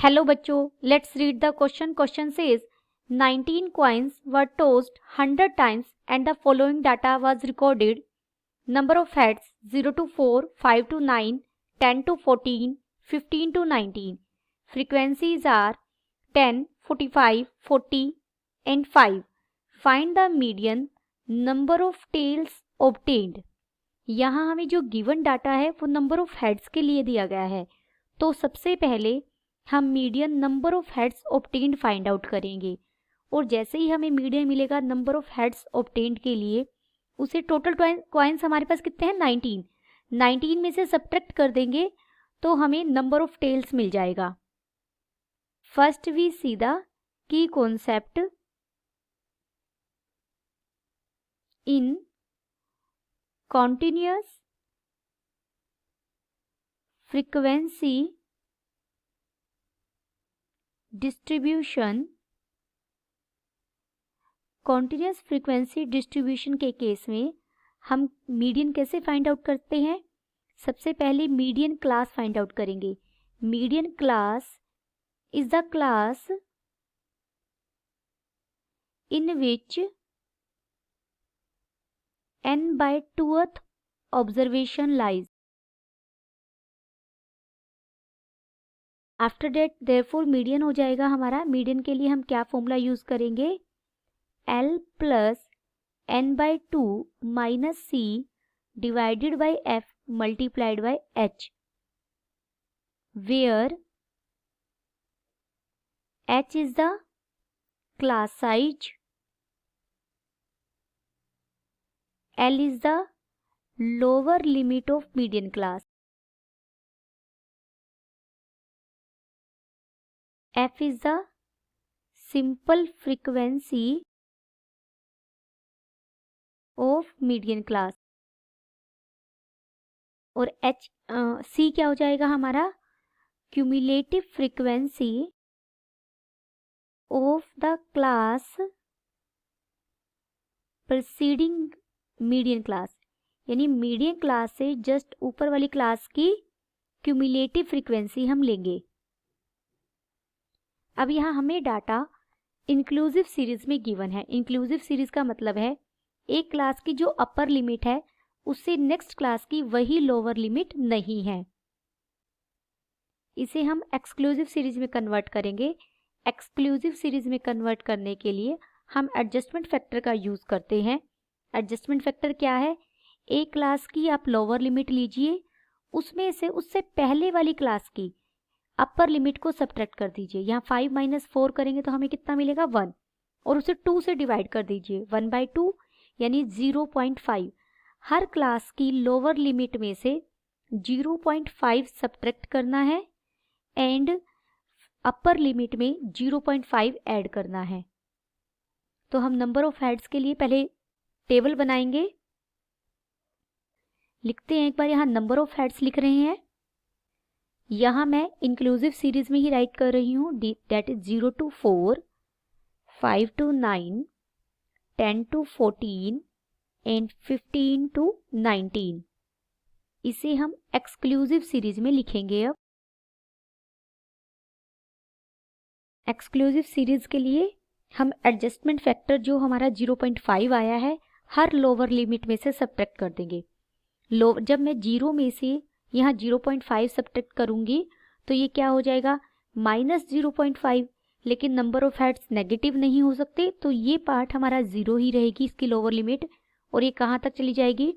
Hello बच्चों, let's read the question. Question says 19 coins were tossed 100 times and the following data was recorded. Number of heads 0 to 4, 5 to 9, 10 to 14, 15 to 19. Frequencies are 10, 45, 40 and 5. Find the median number of tails obtained. यहाँ हमें जो given data है वो number of heads के लिए दिया गया है. तो सबसे पहले हम median number of heads obtained find out करेंगे और जैसे ही हमें मीडियन मिलेगा नंबर ऑफ हेड्स ऑब्टेन्ड के लिए, उसे टोटल कॉइन्स हमारे पास कितने हैं 19 में से सब्ट्रैक्ट कर देंगे तो हमें नंबर ऑफ टेल्स मिल जाएगा. First we see the key concept in continuous frequency distribution. Continuous frequency distribution के केस में हम मीडियन कैसे फाइंड आउट करते हैं? सबसे पहले मीडियन क्लास फाइंड आउट करेंगे. Median class is the class in which n/2th observation lies. After that therefore median हो जाएगा हमारा. मीडियन के लिए हम क्या फॉर्मूला यूज करेंगे? L plus n/2 minus C divided by F multiplied by H, where H is the class size, L is the lower limit of median class, F is the simple frequency of median class और C क्या हो जाएगा हमारा? Cumulative frequency of the class preceding median class, यानी median class से just ऊपर वाली class की क्यूमुलेटिव फ्रीक्वेंसी हम लेंगे. अब यहाँ हमें डाटा इंक्लूसिव सीरीज में गिवन है. इंक्लूसिव सीरीज का मतलब है एक क्लास की जो अपर लिमिट है उससे नेक्स्ट क्लास की वही लोअर लिमिट नहीं है. इसे हम एक्सक्लूसिव सीरीज में कन्वर्ट करेंगे. एक्सक्लूसिव सीरीज में कन्वर्ट करने के लिए हम एडजस्टमेंट फैक्टर का यूज करते हैं. एडजस्टमेंट फैक्टर क्या है? एक क्लास की आप लोअर लिमिट लीजिए, उसमें से उससे पहले वाली क्लास की अपर लिमिट को सब्ट्रैक्ट कर दीजिए. यहाँ 5 - 4 करेंगे तो हमें कितना मिलेगा? 1, और उसे 2 से डिवाइड कर दीजिए. 1/2 यानी 0.5. हर क्लास की लोअर लिमिट में से 0.5 सब्ट्रैक्ट करना है एंड अपर लिमिट में 0.5 ऐड करना है. तो हम नंबर ऑफ हेड्स के लिए पहले टेबल बनाएंगे. लिखते हैं एक बार. यहाँ नंबर ऑफ हेड्स लिख रहे हैं. यहाँ मैं इंक्लूसिव सीरीज में ही राइट कर रही हूँ. That is 0 to 4, 5 to 9, 10 to 14 and 15 to 19. इसे हम एक्सक्लूसिव सीरीज में लिखेंगे. अब एक्सक्लूसिव सीरीज के लिए हम एडजस्टमेंट फैक्टर जो हमारा 0.5 आया है हर लोअर लिमिट में से सब्ट्रैक्ट कर देंगे. जब मैं 0 में से यहाँ 0.5 सब्ट्रैक्ट करूँगी तो ये क्या हो जाएगा? -0.5. लेकिन नंबर ऑफ हेड्स नेगेटिव नहीं हो सकते तो ये पार्ट हमारा 0 ही रहेगी, इसकी लोअर लिमिट. और ये कहाँ तक चली जाएगी?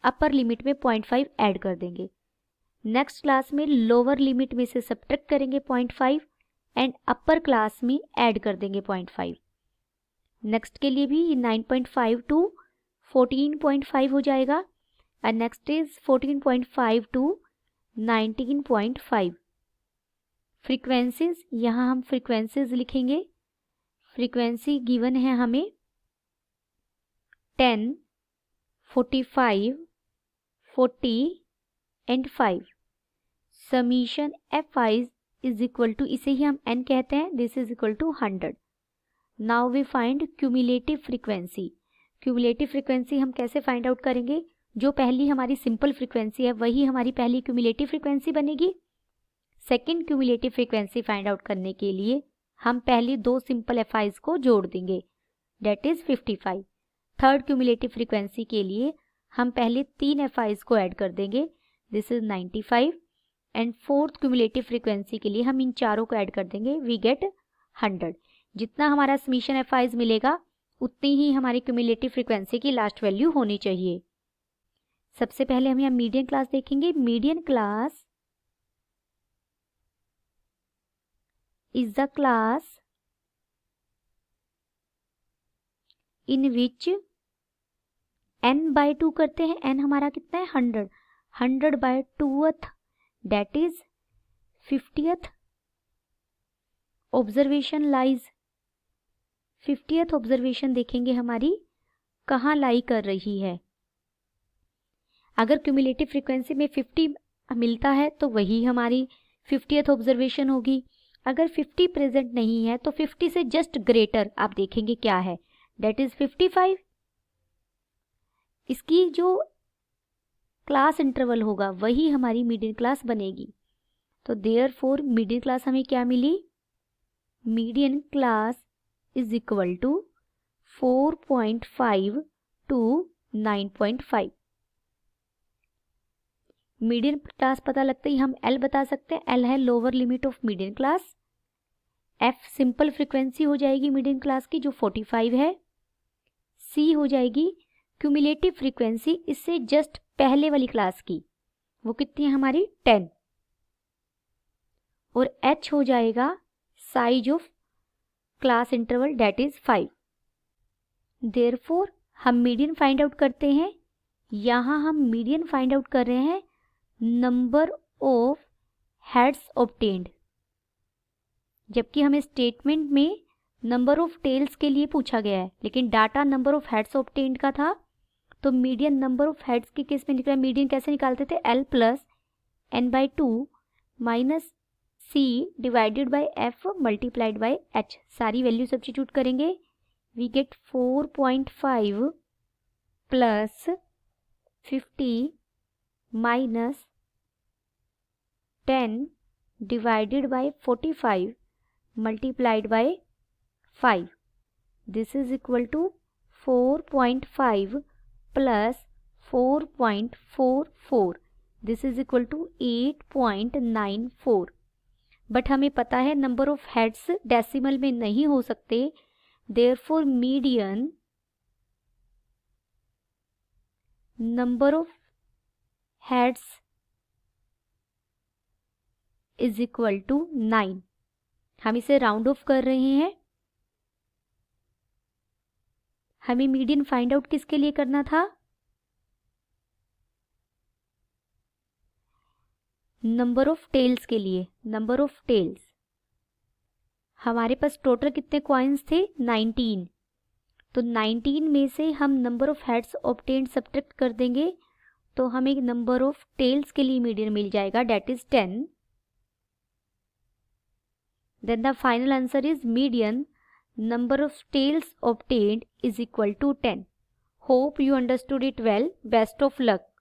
अपर लिमिट में 0.5 ऐड कर देंगे. नेक्स्ट क्लास में लोअर लिमिट में से सब्ट्रैक्ट करेंगे 0.5 एंड अपर क्लास में ऐड कर देंगे 0.5. नेक्स्ट के लिए भी 9.5 to 14.5 हो जाएगा. And next is 14.5 to 19.5. Frequencies, यहाँ हम फ्रीक्वेंसीज लिखेंगे. फ्रीक्वेंसी गिवन है हमें 10, 45, 40 and 5. Summation Fi is equal to, इसे ही हम n कहते हैं, this is equal to 100. Now we find cumulative frequency. Cumulative frequency हम कैसे फाइंड आउट करेंगे? जो पहली हमारी सिंपल फ्रीक्वेंसी है वही हमारी पहली क्यूमुलेटिव फ्रीक्वेंसी बनेगी. Second cumulative frequency find out करने के लिए हम पहली दो सिंपल एफआईज को जोड़ देंगे, that is 55। Third cumulative frequency के लिए हम पहले तीन एफआईज को ऐड कर देंगे, this is 95। And fourth cumulative frequency के लिए हम इन चारों को ऐड कर देंगे, वी गेट 100। जितना हमारा समीशन एफआईज मिलेगा उतनी ही हमारी क्यूमुलेटिव फ्रीक्वेंसी की लास्ट वैल्यू होनी चाहिए। सबसे पहले हम यहाँ मीडियन क्लास देखेंगे। Median class is the class in which n/2 करते हैं। n हमारा कितना है 100, 100/2th that is 50th observation lies. 50th observation देखेंगे हमारी कहाँ लाई कर रही है। अगर क्यूमुलेटिव फ्रीक्वेंसी में 50 मिलता है तो वही हमारी 50th ऑब्जर्वेशन होगी। अगर 50 प्रेजेंट नहीं है तो 50 से जस्ट ग्रेटर आप देखेंगे क्या है, डेट इज 55। इसकी जो क्लास इंटरवल होगा वही हमारी मीडियन क्लास बनेगी। तो देयरफॉर मीडियन क्लास हमें क्या मिली, median class is equal to 4.5 to 9.5। Median class पता लगते ही हम L बता सकते हैं। L है lower limit of median class. F simple frequency हो जाएगी मीडियन क्लास की जो 45 है। C हो जाएगी क्यूमुलेटिव फ्रीक्वेंसी इससे जस्ट पहले वाली क्लास की, वो कितनी है हमारी 10। और H हो जाएगा size of class interval that is 5। Therefore हम मीडियन फाइंड आउट करते हैं। यहाँ हम मीडियन फाइंड आउट कर रहे हैं नंबर ऑफ हेड्स ऑब्टेन्ड, जबकि हमें स्टेटमेंट में नंबर ऑफ टेल्स के लिए पूछा गया है, लेकिन data number of heads obtained का था। तो मीडियन नंबर ऑफ हेड्स के केस में निकला, मीडियन कैसे निकालते थे, L plus n/2 minus C divided by F multiplied by H। सारी वैल्यू सब्स्टिट्यूट करेंगे, we get 4.5 plus 50 minus 10 divided by 45 multiplied by 5. This is equal to 4.5 plus 4.44. This is equal to 8.94. But हमें पता है number of heads decimal में नहीं हो सकते, therefore median number of heads is equal to 9। हम इसे राउंड ऑफ कर रहे हैं। हमें मीडियन फाइंड आउट किसके लिए करना था, नंबर ऑफ टेल्स के लिए। नंबर ऑफ टेल्स हमारे पास टोटल कितने कॉइन्स थे 19। तो 19 में से हम number of heads obtained subtract कर देंगे तो हमें नंबर ऑफ टेल्स के लिए मीडियन मिल जाएगा, date is 10। Then the final answer is median number of tails obtained is equal to 10. Hope you understood it well. Best of luck.